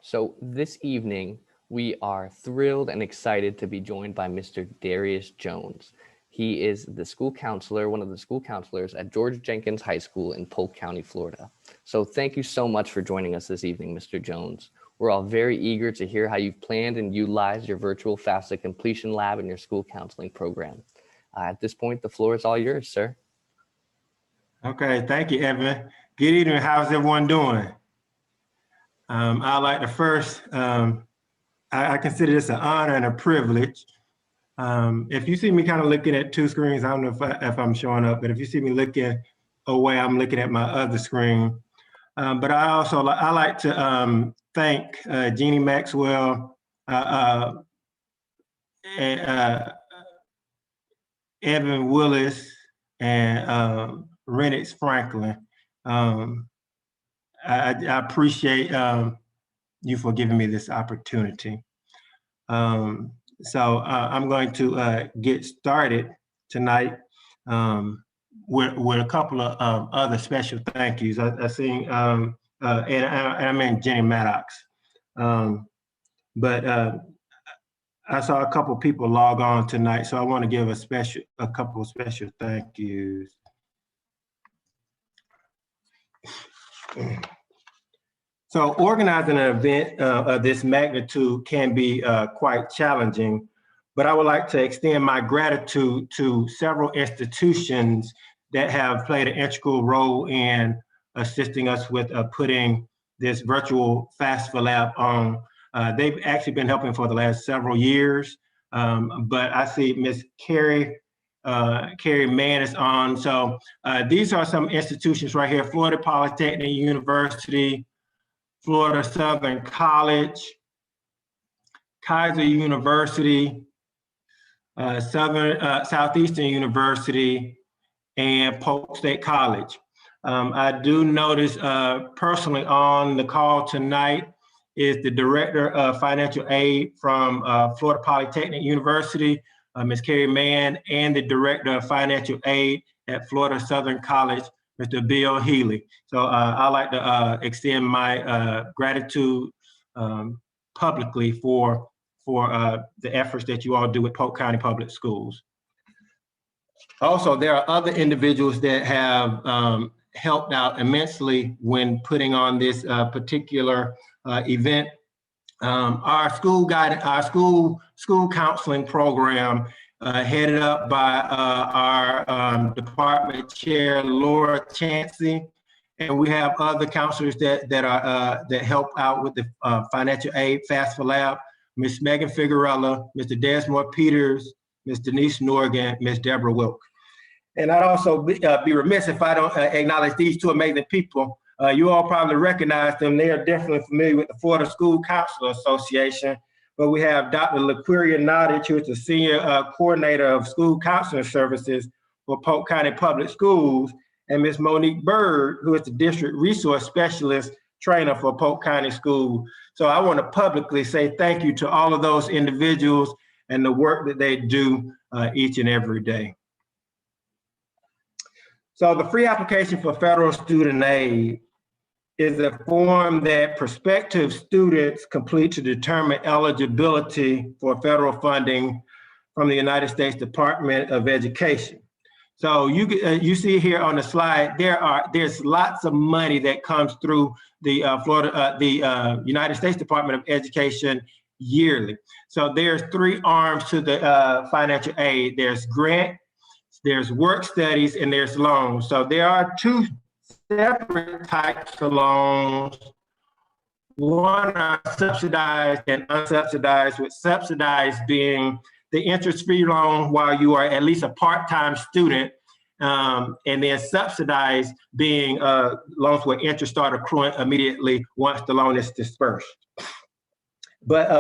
So this evening, we are thrilled and excited to be joined by Mr. Darius Jones. He is the school counselor, one of the school counselors at George Jenkins High School in Polk County, Florida. So thank you so much for joining us this evening, Mr. Jones. We're all very eager to hear how you've planned and utilized your virtual FAFSA Completion Lab in your school counseling program. At this point, the floor is all yours, sir. Okay, thank you, Evan. Good evening. How's everyone doing? I'd like to first, I consider this an honor and a privilege. If you see me kind of looking at two screens, I don't know if I'm showing up, but if you see me looking away, I'm looking at my other screen. But I like to thank Jeannie Maxwell, and, Evan Willis, and Renix Franklin. I appreciate you for giving me this opportunity. So I'm going to get started tonight with a couple of other special thank yous. I seen, and I mean Jenny Maddox, but I saw a couple people log on tonight, so I want to give a couple of special thank yous. So organizing an event of this magnitude can be quite challenging, but I would like to extend my gratitude to several institutions that have played an integral role in assisting us with putting this virtual FAFSA Lab on. They've actually been helping for the last several years, but I see Miss Carrie Mann is on. So these are some institutions right here: Florida Polytechnic University, Florida Southern College, Kaiser University, Southeastern University, and Polk State College. I do notice personally on the call tonight is the Director of Financial Aid from Florida Polytechnic University, Ms. Carrie Mann, and the Director of Financial Aid at Florida Southern College, Mr. Bill Healy. So I'd like to extend my gratitude publicly for the efforts that you all do with Polk County Public Schools. Also, there are other individuals that have helped out immensely when putting on this particular event. Our school counseling program, headed up by our department chair, Laura Chansey, and we have other counselors that help out with the financial aid FAFSA Lab, Ms. Megan Figueroa, Mr. Desmond Peters, Ms. Denise Norgan, Ms. Deborah Wilk. And I'd also be remiss if I don't acknowledge these two amazing people. You all probably recognize them. They are definitely familiar with the Florida School Counselor Association. But we have Dr. LaQueria Nottage, who is the Senior Coordinator of School Counseling Services for Polk County Public Schools, and Ms. Monique Bird, who is the District Resource Specialist Trainer for Polk County School. So I want to publicly say thank you to all of those individuals and the work that they do each and every day. So the free application for federal student aid is a form that prospective students complete to determine eligibility for federal funding from the United States Department of Education. So you see here on the slide, there's lots of money that comes through the United States Department of Education yearly. So there's three arms to the financial aid. There's grant, there's work studies, and there's loans. So there are two separate types of loans. One are subsidized and unsubsidized, with subsidized being the interest-free loan while you are at least a part-time student, and then subsidized being loans where interest start accruing immediately once the loan is dispersed. But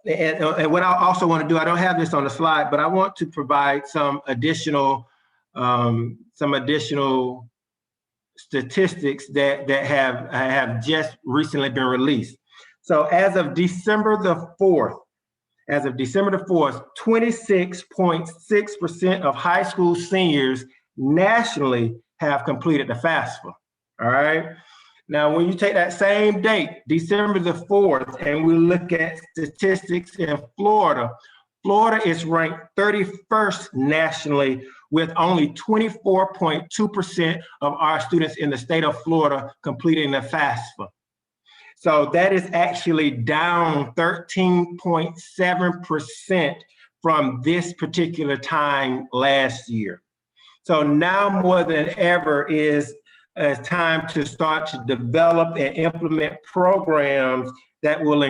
and what I also want to do, I don't have this on the slide, but I want to provide some additional statistics that have just recently been released. So as of December the 4th, 26.6% of high school seniors nationally have completed the FAFSA. All right. Now, when you take that same date, December the 4th, and we look at statistics in Florida, Florida is ranked 31st nationally with only 24.2% of our students in the state of Florida completing the FAFSA. So that is actually down 13.7% from this particular time last year. So now more than ever is time to start to develop and implement programs that will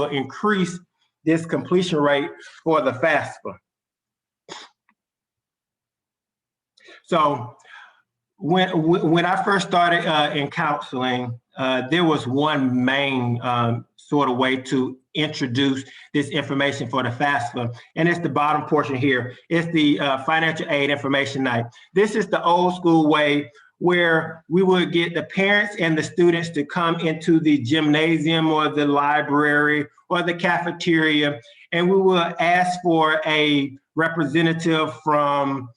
increase this completion rate for the FAFSA. So when I first started in counseling, there was one main sort of way to introduce this information for the FAFSA, and it's the bottom portion here. It's the financial aid information night. This is the old school way where we would get the parents and the students to come into the gymnasium or the library or the cafeteria, and we will ask for a representative from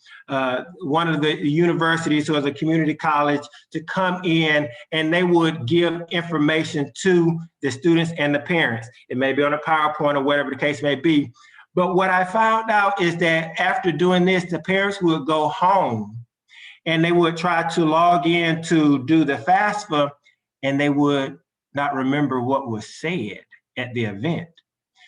one of the universities or the community college to come in, and they would give information to the students and the parents. It may be on a PowerPoint or whatever the case may be. But what I found out is that after doing this, the parents would go home and they would try to log in to do the FAFSA, and they would not remember what was said at the event.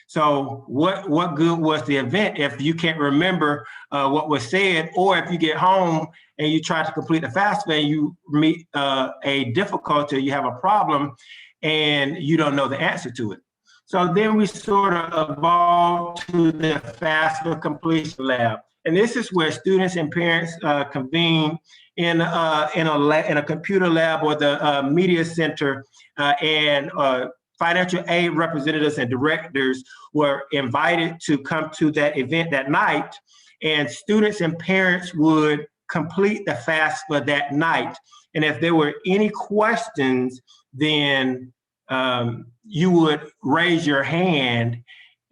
So what good was the event if you can't remember what was said, or if you get home and you try to complete the FAFSA and you meet a difficulty, you have a problem, and you don't know the answer to it. So then we sort of evolved to the FAFSA Completion Lab. And this is where students and parents convene in a computer lab or the media center, and financial aid representatives and directors were invited to come to that event that night, and students and parents would complete the FAFSA that night. And if there were any questions, then you would raise your hand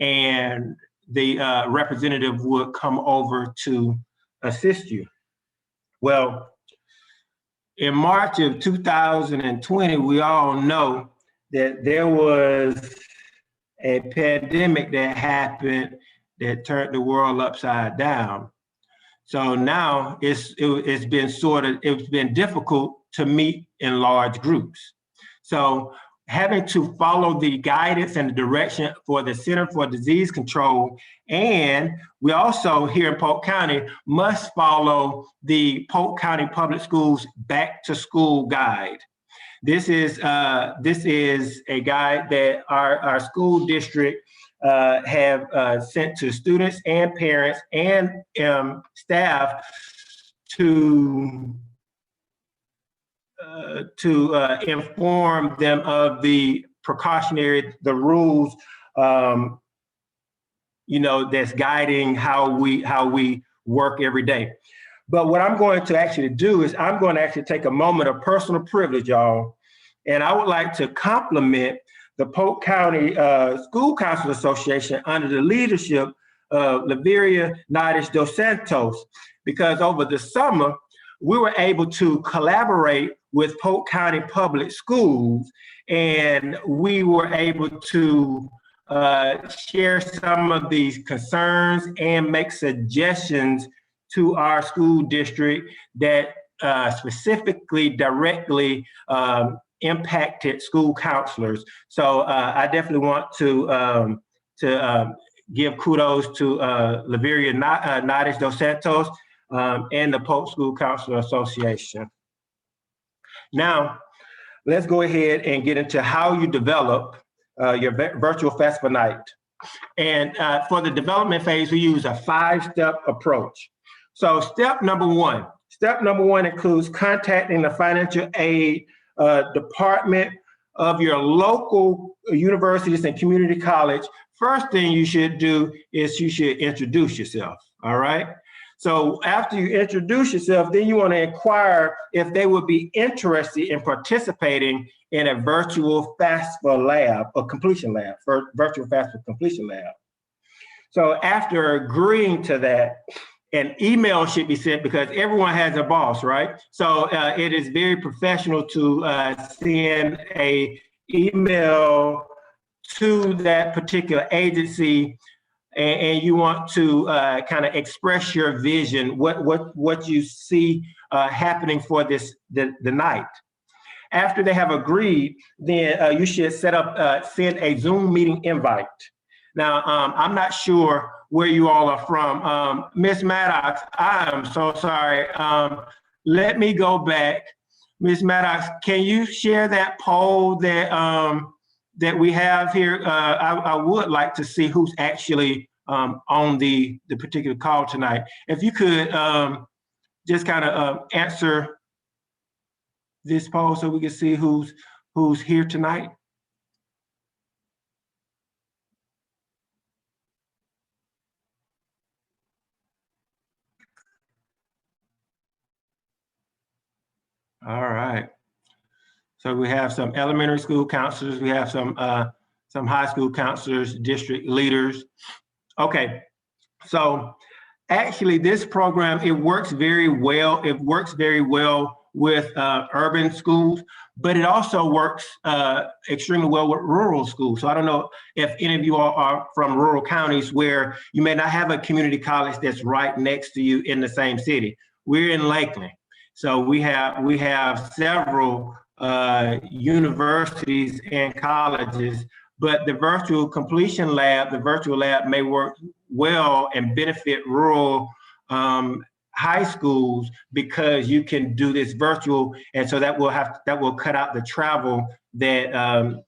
and the representative would come over to assist you. Well, in March of 2020, we all know that there was a pandemic that happened that turned the world upside down. So now it's been difficult to meet in large groups. So having to follow the guidance and the direction for the Center for Disease Control, and we also here in Polk County must follow the Polk County Public Schools Back to School Guide. This is a guide that our school district have sent to students and parents and staff to inform them of the rules, that's guiding how we work every day. But what I'm going to actually do is I'm going to actually take a moment of personal privilege, y'all, and I would like to compliment the Polk County School Council Association under the leadership of Laveria Nadish dos Santos, because over the summer, we were able to collaborate with Polk County Public Schools, and we were able to share some of these concerns and make suggestions to our school district that specifically directly impacted school counselors. So I definitely want to give kudos to Laveria Nadish dos Santos and the Polk School Counselor Association. Now, let's go ahead and get into how you develop your virtual FAFSA night. And for the development phase, we use a 5-step approach. So step number one includes contacting the financial aid department of your local universities and community college. First thing you should do is you should introduce yourself, all right? So after you introduce yourself, then you want to inquire if they would be interested in participating in a virtual FAFSA lab or completion lab, virtual FAFSA completion lab. So after agreeing to that, an email should be sent because everyone has a boss, right? So it is very professional to send a email to that particular agency, and you want to kind of express your vision, what you see happening for the night. After they have agreed, then you should send a Zoom meeting invite. Now, I'm not sure where you all are from. Ms. Maddox, I am so sorry. Let me go back. Ms. Maddox, can you share that poll that we have here? I would like to see who's actually on the particular call tonight. If you could just kind of answer this poll so we can see who's here tonight. All right. So we have some elementary school counselors, we have some high school counselors, district leaders. Okay, so actually this program, it works very well. It works very well with urban schools, but it also works extremely well with rural schools. So I don't know if any of you all are from rural counties where you may not have a community college that's right next to you in the same city. We're in Lakeland. So we have several universities and colleges, but the virtual completion lab, the virtual lab may work well and benefit rural high schools because you can do this virtual, and so that will cut out the travel that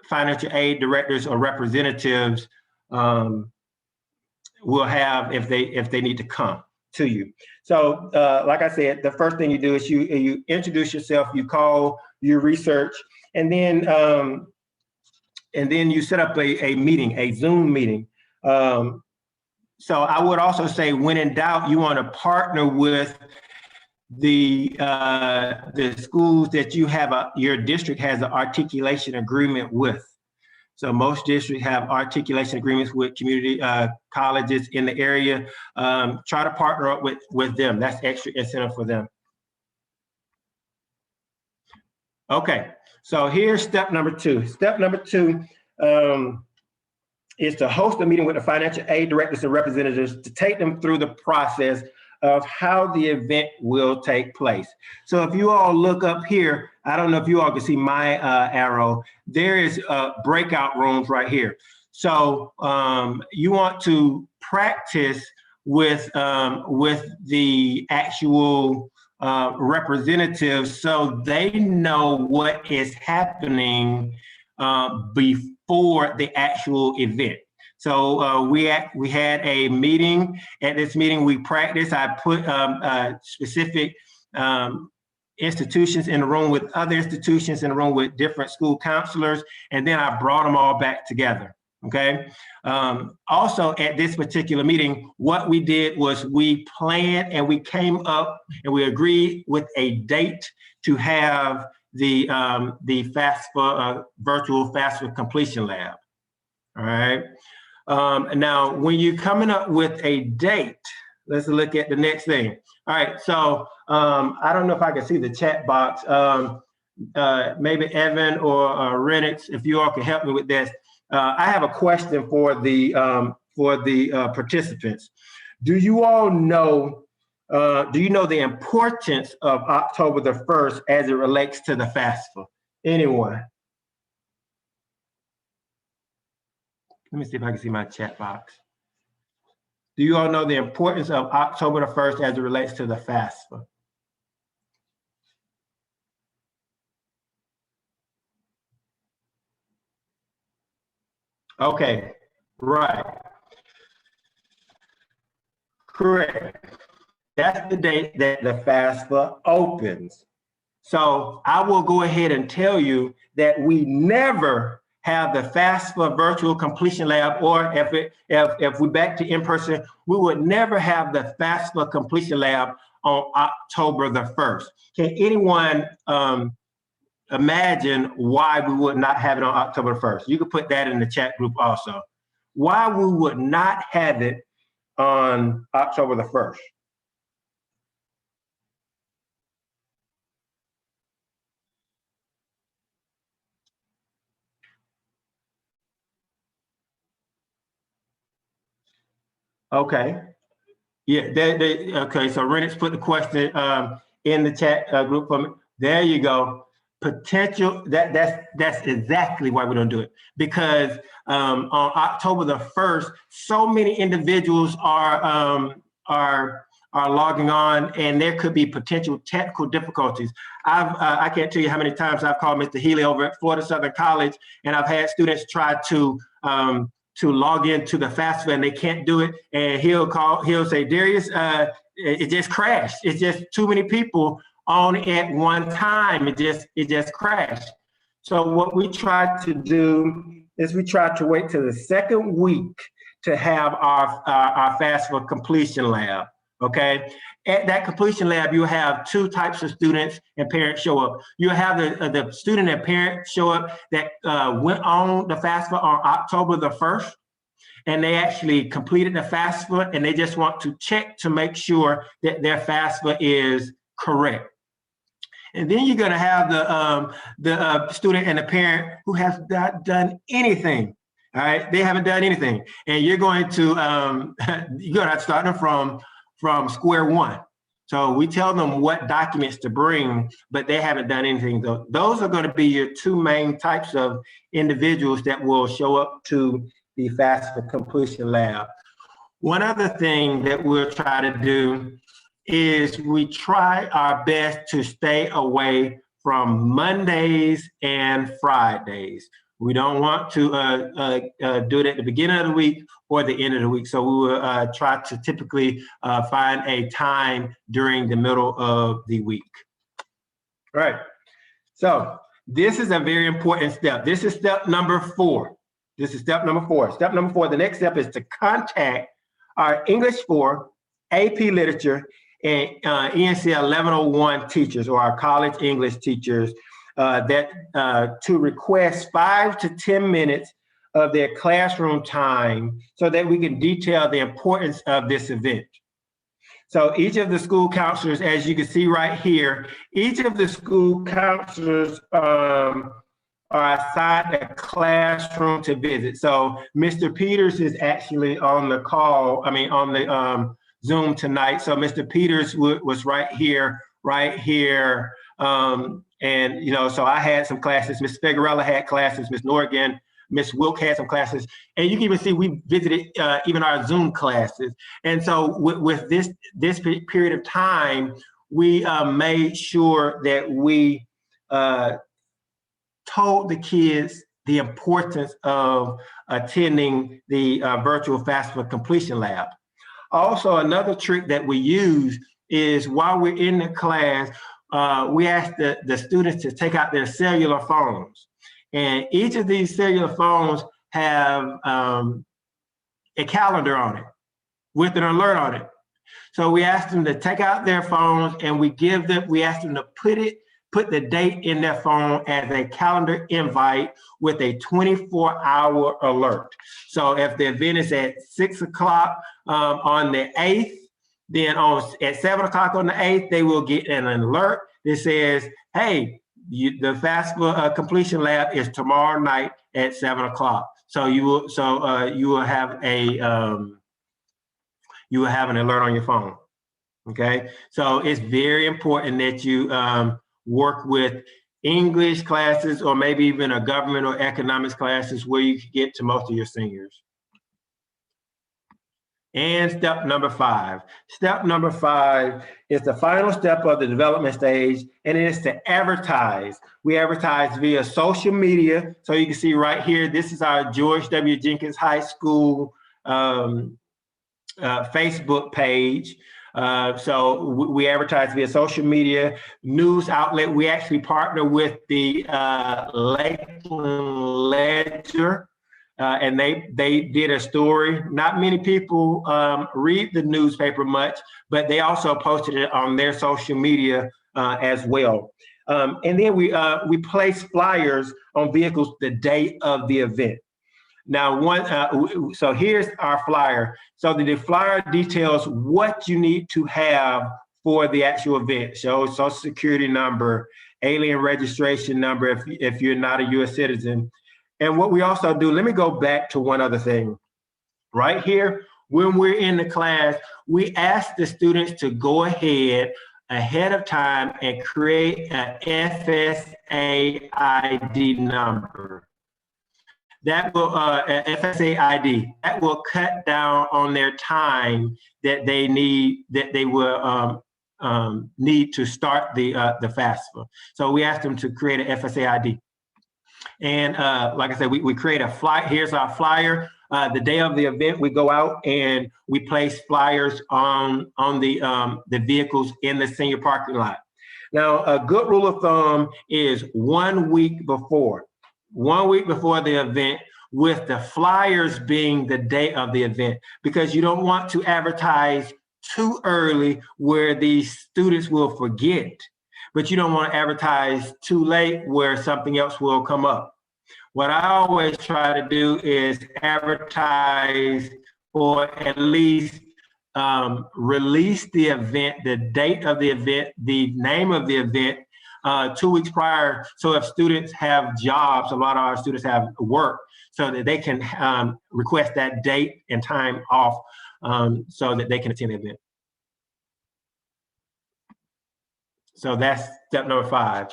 financial aid directors or representatives will have if they need to come to you. So like I said, the first thing you do is you introduce yourself, you call, you research, and then you set up a meeting, a Zoom meeting. So I would also say, when in doubt, you want to partner with the schools that your district has an articulation agreement with. So most districts have articulation agreements with community colleges in the area. Try to partner up with them. That's extra incentive for them. Okay, so here's step number 2. Step number 2 is to host a meeting with the financial aid directors and representatives to take them through the process of how the event will take place. So if you all look up here, I don't know if you all can see my arrow, there is breakout rooms right here. So you want to practice with the actual representatives so they know what is happening before the actual event. So we had a meeting. At this meeting, we practiced. I put specific institutions in the room with other institutions in the room with different school counselors, and then I brought them all back together. Okay. Also, at this particular meeting, what we did was we planned and we came up and we agreed with a date to have the FAFSA virtual FAFSA Completion Lab. All right. Now, when you're coming up with a date, let's look at the next thing. All right. So I don't know if I can see the chat box. Maybe Evan or Renix, if you all can help me with this. I have a question for the participants. Do you all know? Do you know the importance of October the 1st as it relates to the FAFSA? Anyone? Let me see if I can see my chat box. Do you all know the importance of October the 1st as it relates to the FAFSA? Okay, right. Correct. That's the date that the FAFSA opens. So I will go ahead and tell you that we never have the FAFSA virtual completion lab, or if we're back to in-person, we would never have the FAFSA completion lab on October the 1st. Can anyone imagine why we would not have it on October 1st? You could put that in the chat group also. Why we would not have it on October the 1st. Okay. Yeah, okay, so Renix put the question in the chat group for me. There you go. Potential, that's exactly why we don't do it. Because on October the 1st, so many individuals are logging on, and there could be potential technical difficulties. I can't tell you how many times I've called Mr. Healy over at Florida Southern College, and I've had students try to log into the FAFSA and they can't do it. And he'll say, Darius, it just crashed. It's just too many people on at one time. It just crashed. So what we try to do is we try to wait till the second week to have our FAFSA Completion Lab, okay? At that completion lab, you have two types of students and parents show up. You have the student and parent show up that went on the FAFSA on October the 1st, and they actually completed the FAFSA, and they just want to check to make sure that their FAFSA is correct. And then you're gonna have the student and the parent who has not done anything. All right, they haven't done anything, and you're going to you're gonna have to start them from square one. So we tell them what documents to bring, but they haven't done anything. Those are going to be your two main types of individuals that will show up to the FAFSA Completion Lab. One other thing that we'll try to do is we try our best to stay away from Mondays and Fridays. We don't want to do it at the beginning of the week or the end of the week. So we will try to typically find a time during the middle of the week. All right. So this is a very important step. This is step number 4. This is step number 4. Step number 4, the next step is to contact our English 4, AP Literature, and ENC 1101 teachers, or our college English teachers, to request 5 to 10 minutes of their classroom time so that we can detail the importance of this event. So each of the school counselors, as you can see right here, each of the school counselors are assigned a classroom to visit. So Mr. Peters is actually on the call, on the Zoom tonight. So Mr. Peters was right here. And, so I had some classes, Ms. Figuerella had classes, Ms. Norgan, Ms. Wilk had some classes, and you can even see we visited even our Zoom classes. And so with this period of time, we made sure that we told the kids the importance of attending the virtual FAFSA Completion Lab. Also, another trick that we use is while we're in the class, we ask the students to take out their cellular phones. And each of these cellular phones have a calendar on it with an alert on it. So we ask them to take out their phones, and we ask them to put the date in their phone as a calendar invite with a 24-hour alert. So if the event is at 6 o'clock on the 8th, then at 7 o'clock on the 8th, they will get an alert that says, hey, the FAFSA Completion Lab is tomorrow night at 7 o'clock. So you will have an alert on your phone. Okay, so it's very important that you work with English classes, or maybe even a government or economics classes where you can get to most of your seniors. And step number 5. Step number 5 is the final step of the development stage, and it is to advertise. We advertise via social media. So you can see right here, this is our George W. Jenkins High School Facebook page. So we advertise via social media, news outlet. We actually partner with the Lakeland Ledger. And they did a story. Not many people read the newspaper much, but they also posted it on their social media as well. And then we place flyers on vehicles the day of the event. Now, so here's our flyer. So the flyer details what you need to have for the actual event. So social security number, alien registration number if you're not a US citizen. And what we also do, let me go back to one other thing. Right here, when we're in the class, we ask the students to go ahead of time and create an FSA ID number. That will FSA ID. That will cut down on their time that they will need to start the FAFSA. So we asked them to create an FSA ID. And like I said, we create a flyer. Here's our flyer. The day of the event, we go out and we place flyers on the vehicles in the senior parking lot. Now, a good rule of thumb is 1 week before. 1 week before the event, with the flyers being the day of the event, because you don't want to advertise too early where these students will forget, but you don't want to advertise too late where something else will come up. What I always try to do is advertise or at least release the event, the date of the event, the name of the event, 2 weeks prior. So if students have jobs, a lot of our students have work, so that they can request that date and time off so that they can attend the event. So that's step number 5.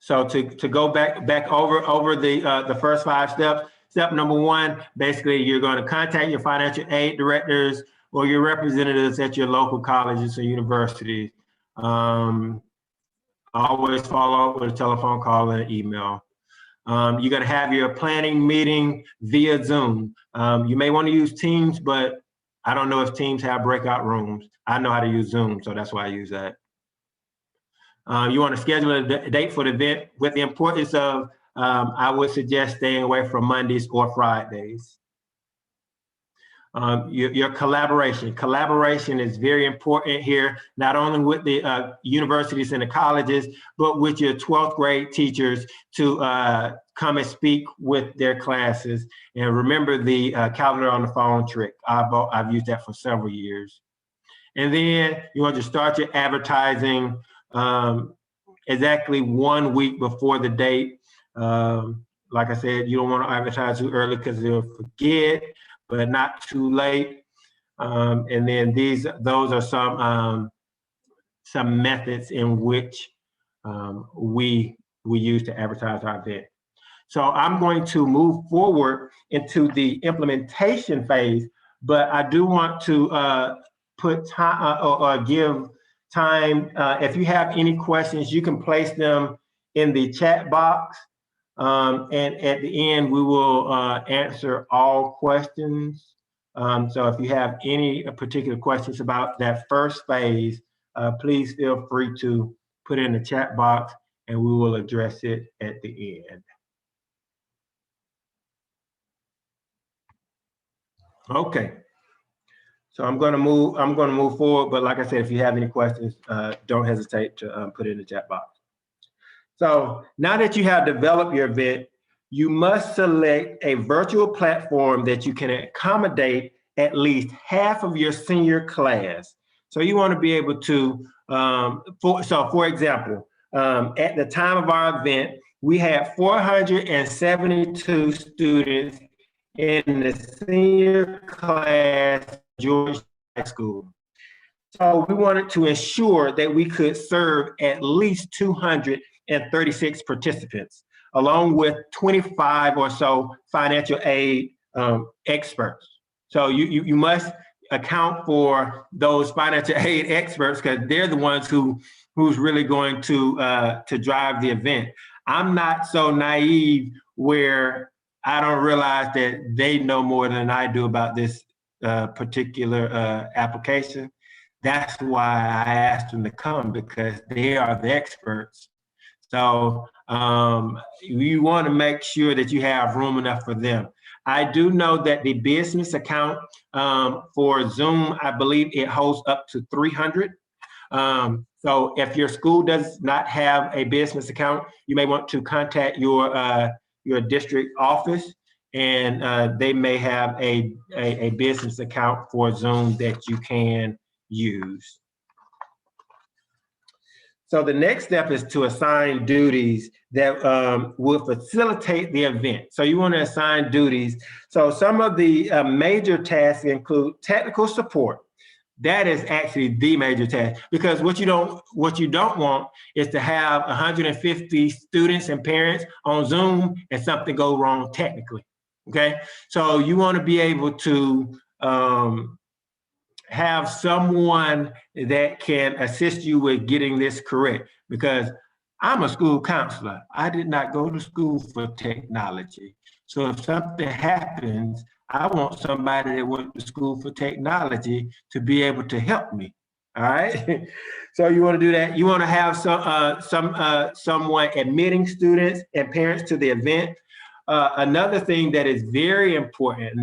So to go back over the first 5 steps. Step number 1, basically you're going to contact your financial aid directors or your representatives at your local colleges or universities. Always follow up with a telephone call and an email. You're going to have your planning meeting via Zoom. You may want to use Teams, but I don't know if Teams have breakout rooms. I know how to use Zoom, so that's why I use that. You want to schedule a date for the event. With the importance of, I would suggest staying away from Mondays or Fridays. Your collaboration. Collaboration is very important here, not only with the universities and the colleges, but with your 12th grade teachers to come and speak with their classes. And remember the calendar on the phone trick. I've used that for several years. And then you want to start your advertising exactly 1 week before the date. Like I said, you don't want to advertise too early because they'll forget, but not too late. And then those are some methods in which we use to advertise our event. So I'm going to move forward into the implementation phase, but I do want to put time or give time. If you have any questions, you can place them in the chat box. And at the end, we will answer all questions. So if you have any particular questions about that first phase, please feel free to put it in the chat box and we will address it at the end. Okay. So I'm going to move forward, but like I said, if you have any questions, don't hesitate to put it in the chat box. So now that you have developed your event, you must select a virtual platform that you can accommodate at least half of your senior class. So you want to be able to, for example, at the time of our event, we had 472 students in the senior class at George High School. So we wanted to ensure that we could serve at least 236 participants, along with 25 or so financial aid experts. So you must account for those financial aid experts because they're the ones who's really going to drive the event. I'm not so naive where I don't realize that they know more than I do about this particular application. That's why I asked them to come, because they are the experts. So you want to make sure that you have room enough for them. I do know that the business account for Zoom, I believe it holds up to 300. So if your school does not have a business account, you may want to contact your district office, and they may have a business account for Zoom that you can use. So the next step is to assign duties that will facilitate the event. So you want to assign duties. So some of the major tasks include technical support. That is actually the major task, because what you don't want is to have 150 students and parents on Zoom and something go wrong technically. Okay, so you want to be able to have someone that can assist you with getting this correct, because I'm a school counselor. I did not go to school for technology. So if something happens, I want somebody that went to school for technology to be able to help me. All right. So you want to do that. You want to have someone admitting students and parents to the event. Another thing that is very important.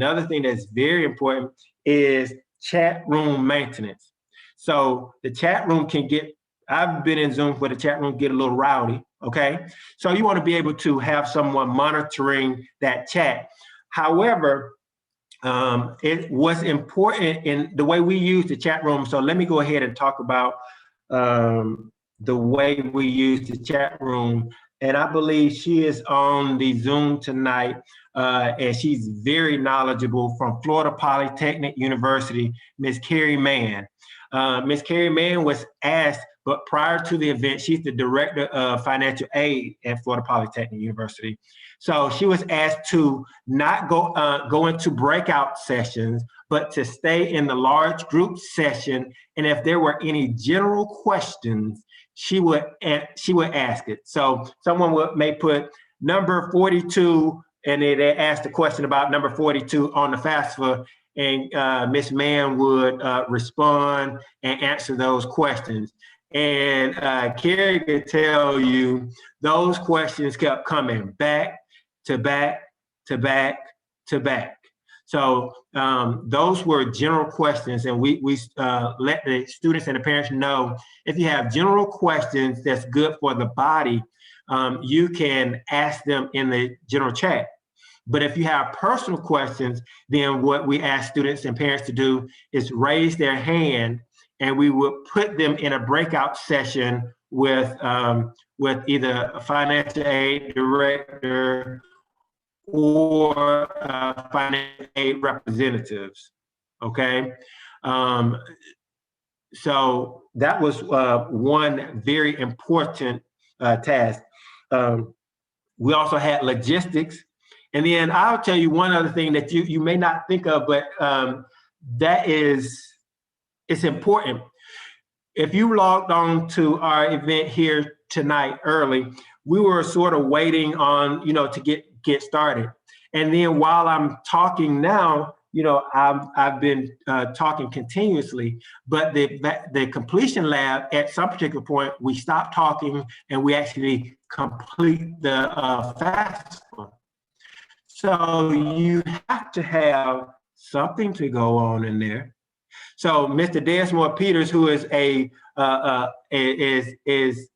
Is chat room maintenance. So the chat room can get, I've been in Zoom where the chat room get a little rowdy, okay? So you want to be able to have someone monitoring that chat. However, it was important in the way we use the chat room. So let me go ahead and talk about the way we use the chat room. And I believe she is on the Zoom tonight, and she's very knowledgeable, from Florida Polytechnic University, Ms. Carrie Mann. Ms. Carrie Mann was asked, but prior to the event, she's the director of financial aid at Florida Polytechnic University. So she was asked to not go into breakout sessions, but to stay in the large group session. And if there were any general questions, she would ask it. So someone may put number 42, and they ask the question about number 42 on the FAFSA, and Ms. Mann would respond and answer those questions. And Carrie could tell you those questions kept coming back to back to back to back. So those were general questions, and we let the students and the parents know, if you have general questions that's good for the body, you can ask them in the general chat. But if you have personal questions, then what we ask students and parents to do is raise their hand, and we will put them in a breakout session with either a financial aid director or financial aid representatives. Okay, so that was one very important task. We also had logistics. And then I'll tell you one other thing that you may not think of, but it's important. If you logged on to our event here tonight early, we were sort of waiting on, to get started. And then while I'm talking now, I've been talking continuously, but the completion lab, at some particular point, we stopped talking and we actually complete the FAFSA. So you have to have something to go on in there. So Mr. Desmond Peters, who is a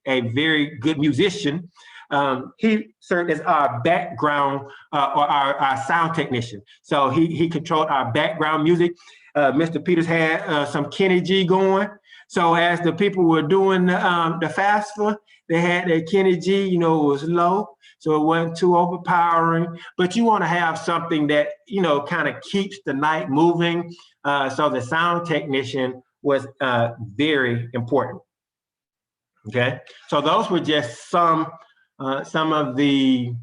very good musician, he served as our background or our sound technician. So he controlled our background music. Mr. Peters had some Kenny G going. So as the people were doing the FAFSA, they had their Kenny G, it was low, so it wasn't too overpowering. But you want to have something that, kind of keeps the night moving. So the sound technician was very important. Okay, so those were just some of the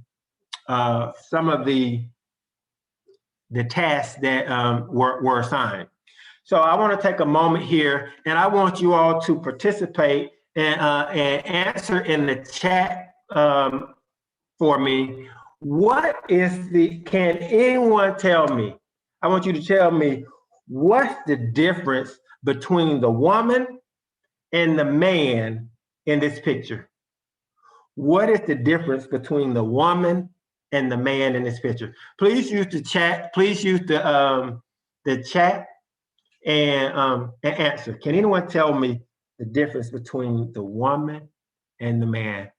tasks that were assigned. So I want to take a moment here, and I want you all to participate and answer in the chat for me. Can anyone tell me? I want you to tell me, what's the difference between the woman and the man in this picture? What is the difference between the woman and the man in this picture? Please use the chat. Please use the chat and answer. Can anyone tell me the difference between the woman and the man?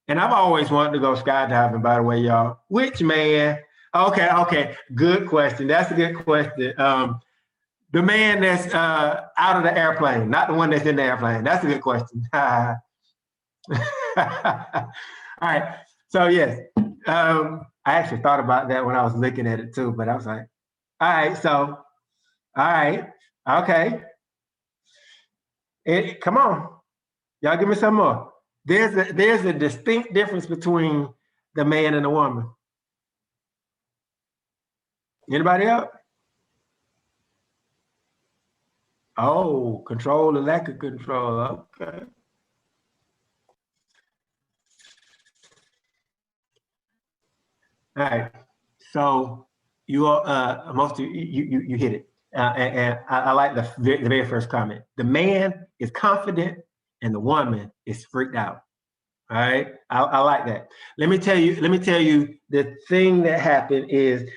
And I've always wanted to go skydiving, by the way, y'all. Which man? Okay, good question. That's a good question. The man that's out of the airplane, not the one that's in the airplane. That's a good question. All right, so yes, I actually thought about that when I was looking at it too, but I was like, all right, okay. Come on, y'all give me some more. There's a distinct difference between the man and the woman. Anybody else? Oh, control and lack of control. Okay. All right. So you most of you hit it, and I like the very first comment. The man is confident, and the woman is freaked out. All right, I like that. Let me tell you. The thing that happened is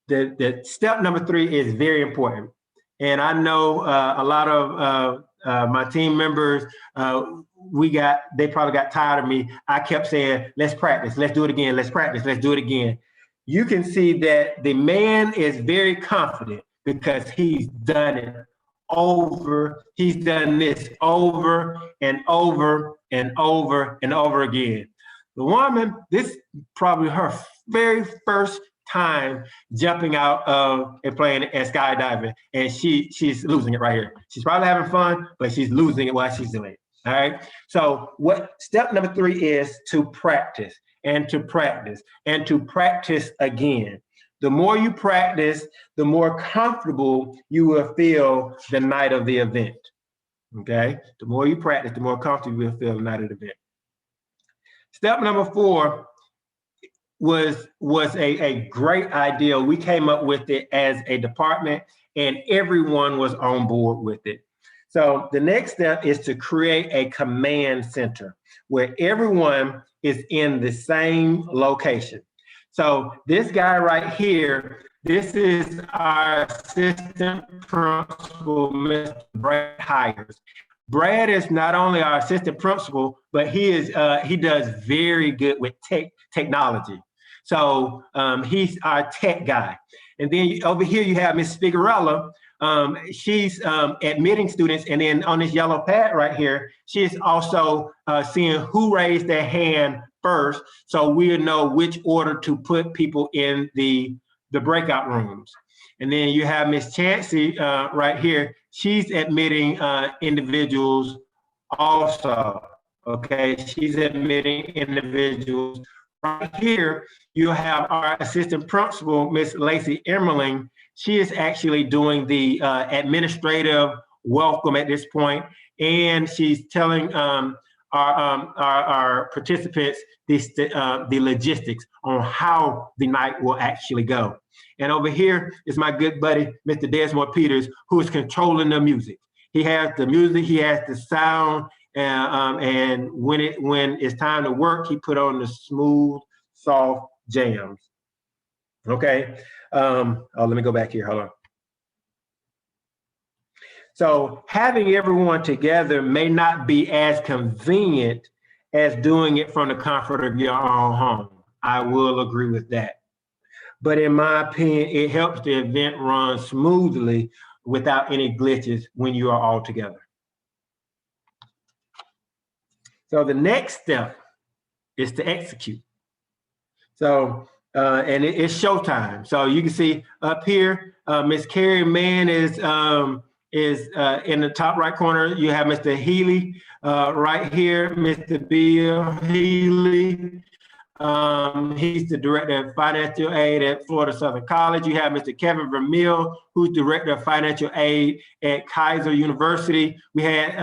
the step number 3 is very important, and I know a lot of my team members. They probably got tired of me. I kept saying, let's practice, let's do it again, let's practice, let's do it again. You can see that the man is very confident because he's done it over. He's done this over and over and over and over again. The woman, this is probably her very first time jumping out of a plane and skydiving, and she's losing it right here. She's probably having fun, but she's losing it while she's doing it. All right. So what step number 3 is to practice and to practice and to practice again. The more you practice, the more comfortable you will feel the night of the event. Okay. The more you practice, the more comfortable you will feel the night of the event. Step number 4 was a great idea. We came up with it as a department, and everyone was on board with it. So the next step is to create a command center where everyone is in the same location. So this guy right here, this is our assistant principal, Mr. Brad Hires. Brad is not only our assistant principal, but he does very good with technology. So he's our tech guy. And then over here you have Miss Figueroa. She's admitting students, and then on this yellow pad right here, she's also seeing who raised their hand first, so we'll know which order to put people in the breakout rooms. And then you have Miss Chancey right here. She's admitting individuals also. Okay, she's admitting individuals. Right here, you have our assistant principal, Miss Lacey Emmerling. She is actually doing the administrative welcome at this point, and she's telling our participants the logistics on how the night will actually go. And over here is my good buddy, Mr. Desmond Peters, who is controlling the music. He has the music, he has the sound, and when it's time to work, he put on the smooth, soft jams. Okay. Let me go back here. Hold on. So having everyone together may not be as convenient as doing it from the comfort of your own home. I will agree with that. But in my opinion, it helps the event run smoothly without any glitches when you are all together. So the next step is to execute. So, and it's showtime. So you can see up here, Miss Carrie Mann is in the top right corner. You have Mr. Healy right here, Mr. Bill Healy. He's the director of financial aid at Florida Southern College. You have Mr. Kevin Vermeil, who's director of financial aid at Kaiser University. We had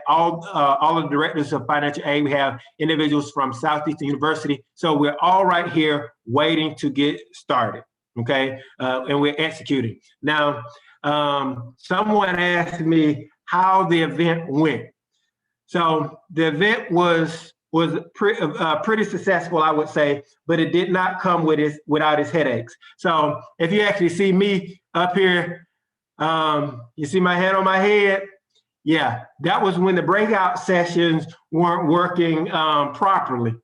all of the directors of financial aid. We have individuals from Southeastern University. So we're all right here waiting to get started, okay? And we're executing. Now, someone asked me how the event went. So the event was pretty successful, I would say, but it did not come without its headaches. So if you actually see me up here, you see my hand on my head, Yeah, that was when the breakout sessions weren't working properly.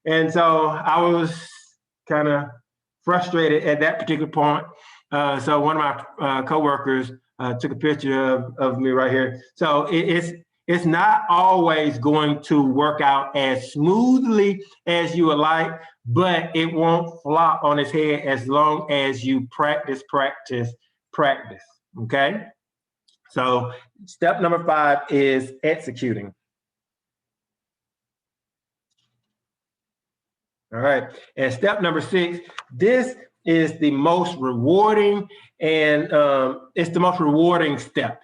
And so I was kind of frustrated at that particular point. So one of my coworkers took a picture of me right here. So it's not always going to work out as smoothly as you would like, but it won't flop on its head as long as you practice, practice, practice. Okay. So step number 5 is executing. All right. And step number 6, this is the most rewarding, and it's the most rewarding step.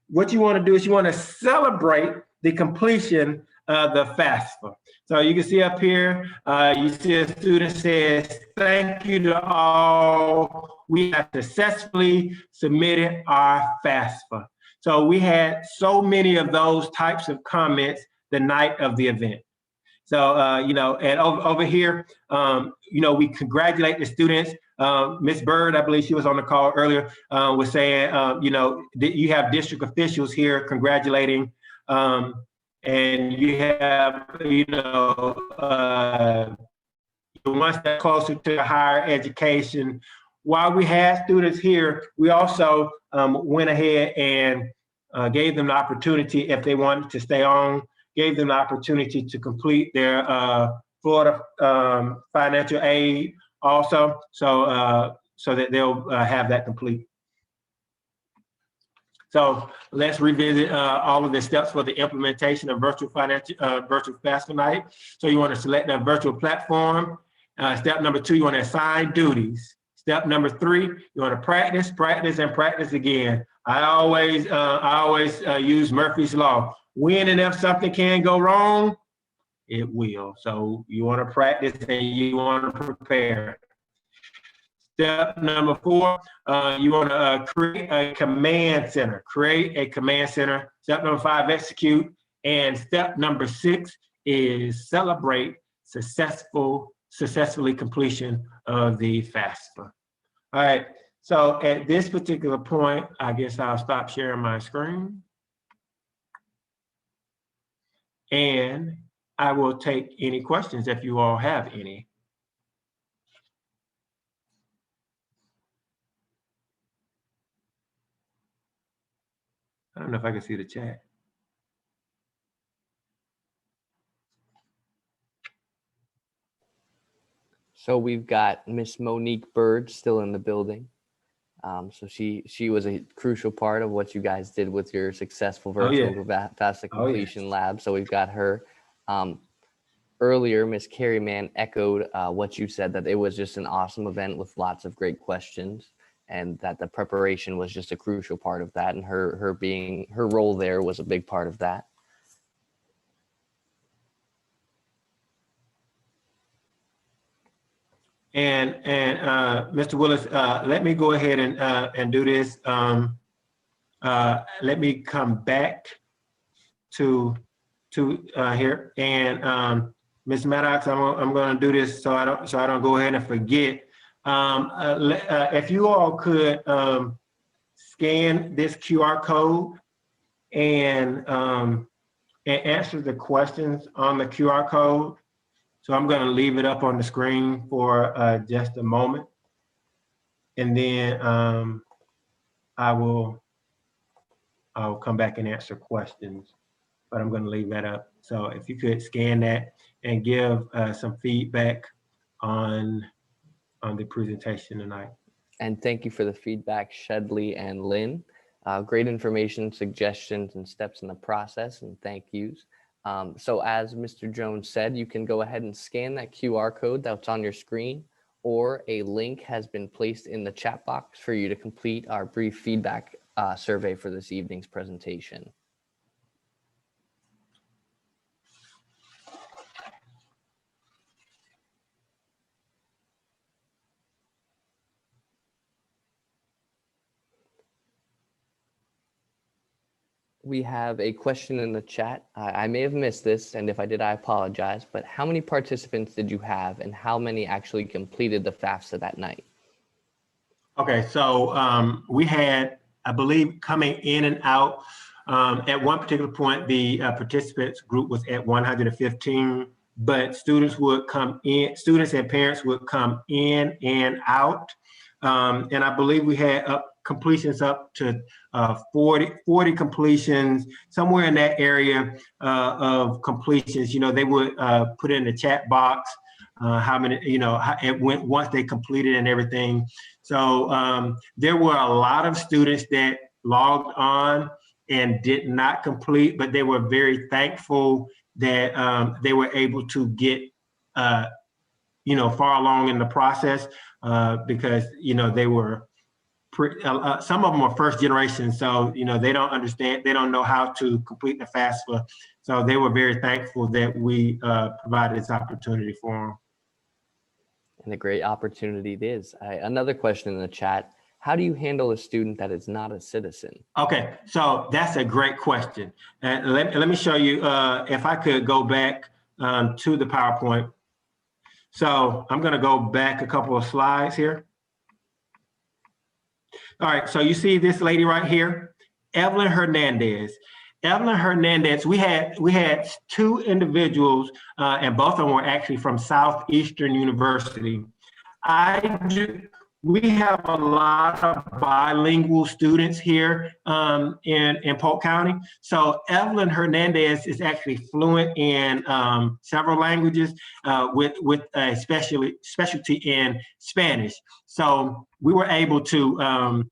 What you want to do is you want to celebrate the completion of the FAFSA. So you can see up here, you see a student says, thank you to all. We have successfully submitted our FAFSA. So we had so many of those types of comments the night of the event. So, you know, and over here, you know, we congratulate the students. Ms. Bird, I believe she was on the call earlier, was saying, you know, you have district officials here congratulating, and you have, you know, one step closer to higher education. While we had students here, we also went ahead and gave them the opportunity, if they wanted to stay on, gave them the opportunity to complete their Florida financial aid also, so that they'll have that complete. So let's revisit all of the steps for the implementation of virtual FAFSA night. So you want to select that virtual platform. Step number 2, you want to assign duties. Step number 3, you want to practice, practice, and practice again. I always use Murphy's Law. When and if something can go wrong, it will. So you want to practice and you want to prepare. Step number 4, you want to create a command center. Create a command center. Step number 5, execute. And step number 6 is celebrate successfully completion of the FAFSA. All right. So at this particular point, I guess I'll stop sharing my screen. And I will take any questions if you all have any. I don't know if I can see the chat. So we've got Miss Monique Bird still in the building. So she was a crucial part of what you guys did with your successful virtual FAFSA Completion Lab. So we've got her. Earlier, Miss Carrie Mann echoed what you said, that it was just an awesome event with lots of great questions, and that the preparation was just a crucial part of that, and her role there was a big part of that. And Mr. Willis, let me go ahead and do this. Let me come back to here, and Ms. Maddox, I'm going to do this so I don't go ahead and forget. If you all could scan this QR code and answer the questions on the QR code. So I'm going to leave it up on the screen for just a moment, and then I'll come back and answer questions, but I'm going to leave that up. So if you could scan that and give some feedback on the presentation tonight. And thank you for the feedback, Shedley and Lynn. Great information, suggestions, and steps in the process, and thank yous. So as Mr. Jones said, you can go ahead and scan that QR code that's on your screen, or a link has been placed in the chat box for you to complete our brief feedback survey for this evening's presentation. We have a question in the chat. I may have missed this, and if I did, I apologize, but how many participants did you have, and how many actually completed the FAFSA that night? Okay, so we had, I believe, coming in and out, At one particular point, the participants group was at 115, but students and parents would come in and out. And I believe we had completions up to 40 completions, somewhere in that area of completions. They would put in the chat box how many, it went once they completed and everything. So there were a lot of students that logged on and did not complete, but they were very thankful that they were able to get far along in the process because they were some of them are first generation, so they don't understand, they don't know how to complete the FAFSA. So they were very thankful that we provided this opportunity for them. And a great opportunity it is. Another question in the chat: how do you handle a student that is not a citizen? Okay, so that's a great question. And let me show you, if I could go back to the PowerPoint. So I'm going to go back a couple of slides here. All right, so you see this lady right here, Evelyn Hernandez. Evelyn Hernandez, we had two individuals, and both of them were actually from Southeastern University. We have a lot of bilingual students here in Polk County. So Evelyn Hernandez is actually fluent in several languages with a specialty in Spanish. So we were able to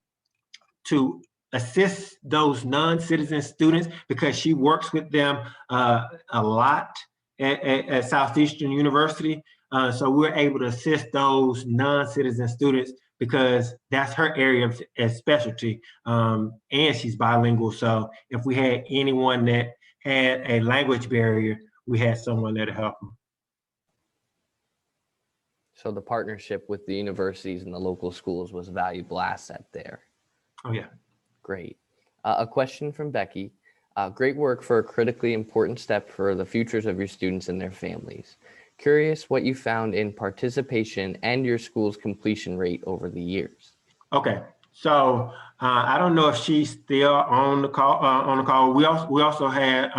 assist those non-citizen students because she works with them a lot at Southeastern University. So we're able to assist those non-citizen students because that's her area of specialty, and she's bilingual. So if we had anyone that had a language barrier, we had someone there to help them. So the partnership with the universities and the local schools was a valuable asset there. Oh, yeah. Great. A question from Becky. Great work for a critically important step for the futures of your students and their families. Curious what you found in participation and your school's completion rate over the years. Okay, so I don't know if she's still on the call. We also had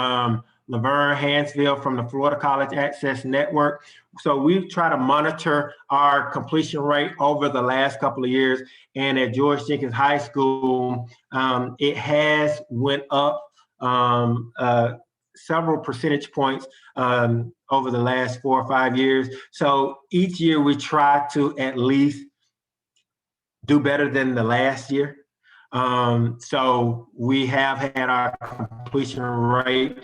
Laverne Hansville from the Florida College Access Network. So we try to monitor our completion rate over the last couple of years. And at George Jenkins High School, it has went up several percentage points over the last 4 or 5 years. So each year we try to at least do better than the last year. So we have had our completion rate.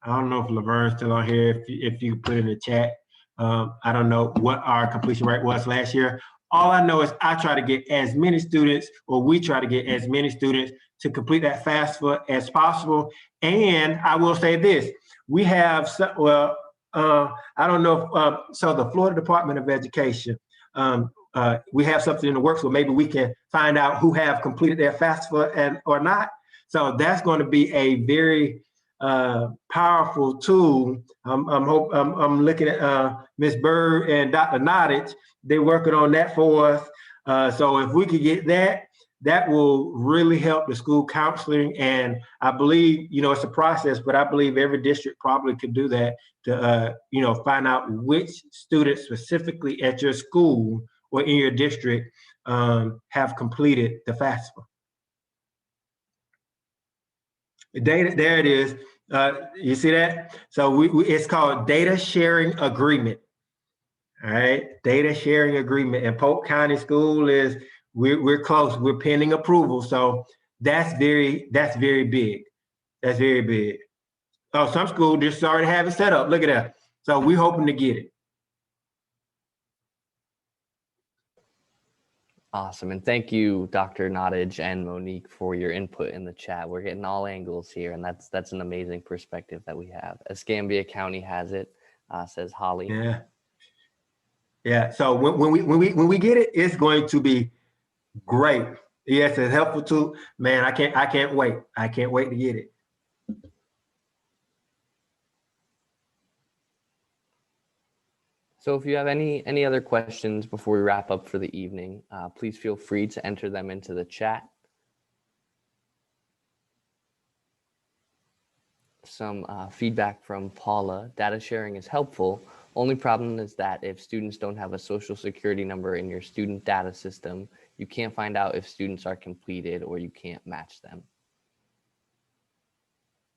I don't know if Laverne's still on here, if you put in the chat. I don't know what our completion rate was last year. All I know is I try to get as many students, or we try to get as many students to complete that FAFSA as possible. And I will say this, we have, I don't know if, so the Florida Department of Education, we have something in the works where maybe we can find out who have completed their FAFSA or not. So that's going to be a very powerful tool. I'm looking at Ms. Bird and Dr. Nottage. They're working on that for us. So if we could get that, that will really help the school counseling. And I believe, it's a process, but I believe every district probably could do that to, find out which students specifically at your school or in your district have completed the FAFSA. The data, there it is. You see that? So it's called data sharing agreement. All right, data sharing agreement. And Polk County School is, we're close. We're pending approval. So that's very big. That's very big. Oh, some school just already have it set up. Look at that. So we're hoping to get it. Awesome. And thank you, Dr. Nottage and Monique, for your input in the chat. We're getting all angles here, and that's an amazing perspective that we have. Escambia County has it, says Holly. Yeah. Yeah. So when we get it, it's going to be great. Yes, it's helpful too. Man, I can't wait. I can't wait to get it. So if you have any other questions before we wrap up for the evening, please feel free to enter them into the chat. some feedback from Paula. Data sharing is helpful. Only problem is that if students don't have a social security number in your student data system, you can't find out if students are completed or you can't match them.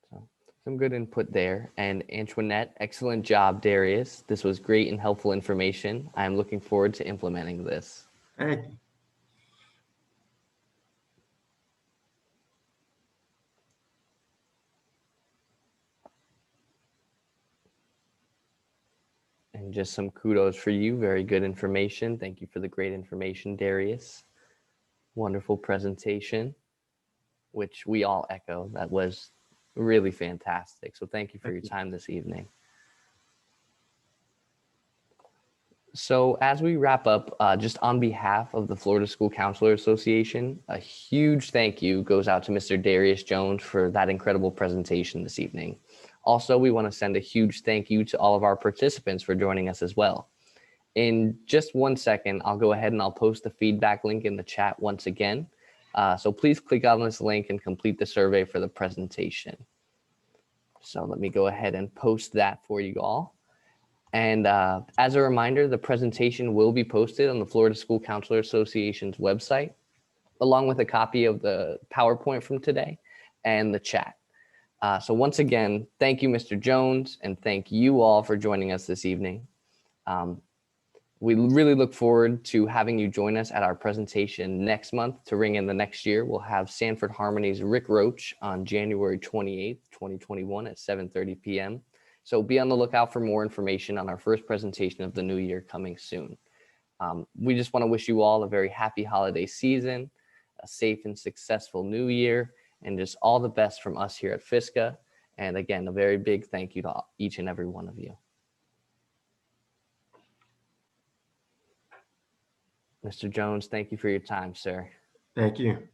So some good input there. And Antoinette, excellent job, Darius. This was great and helpful information. I am looking forward to implementing this. Thank you. And just some kudos for you. Very good information. Thank you for the great information, Darius. Wonderful presentation, which we all echo. That was really fantastic. So thank you for your time this evening. So as we wrap up, just on behalf of the Florida School Counselor Association, a huge thank you goes out to Mr. Darius Jones for that incredible presentation this evening. Also, we want to send a huge thank you to all of our participants for joining us as well. In just 1 second, I'll go ahead and I'll post the feedback link in the chat once again. So please click on this link and complete the survey for the presentation. So let me go ahead and post that for you all. And as a reminder, the presentation will be posted on the Florida School Counselor Association's website, along with a copy of the PowerPoint from today and the chat. So once again, thank you, Mr. Jones, and thank you all for joining us this evening. We really look forward to having you join us at our presentation next month to ring in the next year. We'll have Sanford Harmony's Rick Roach on January 28th, 2021 at 7:30 p.m. So be on the lookout for more information on our first presentation of the new year coming soon. We just want to wish you all a very happy holiday season, a safe and successful new year, and just all the best from us here at FSCA. And again, a very big thank you to each and every one of you. Mr. Jones, thank you for your time, sir. Thank you.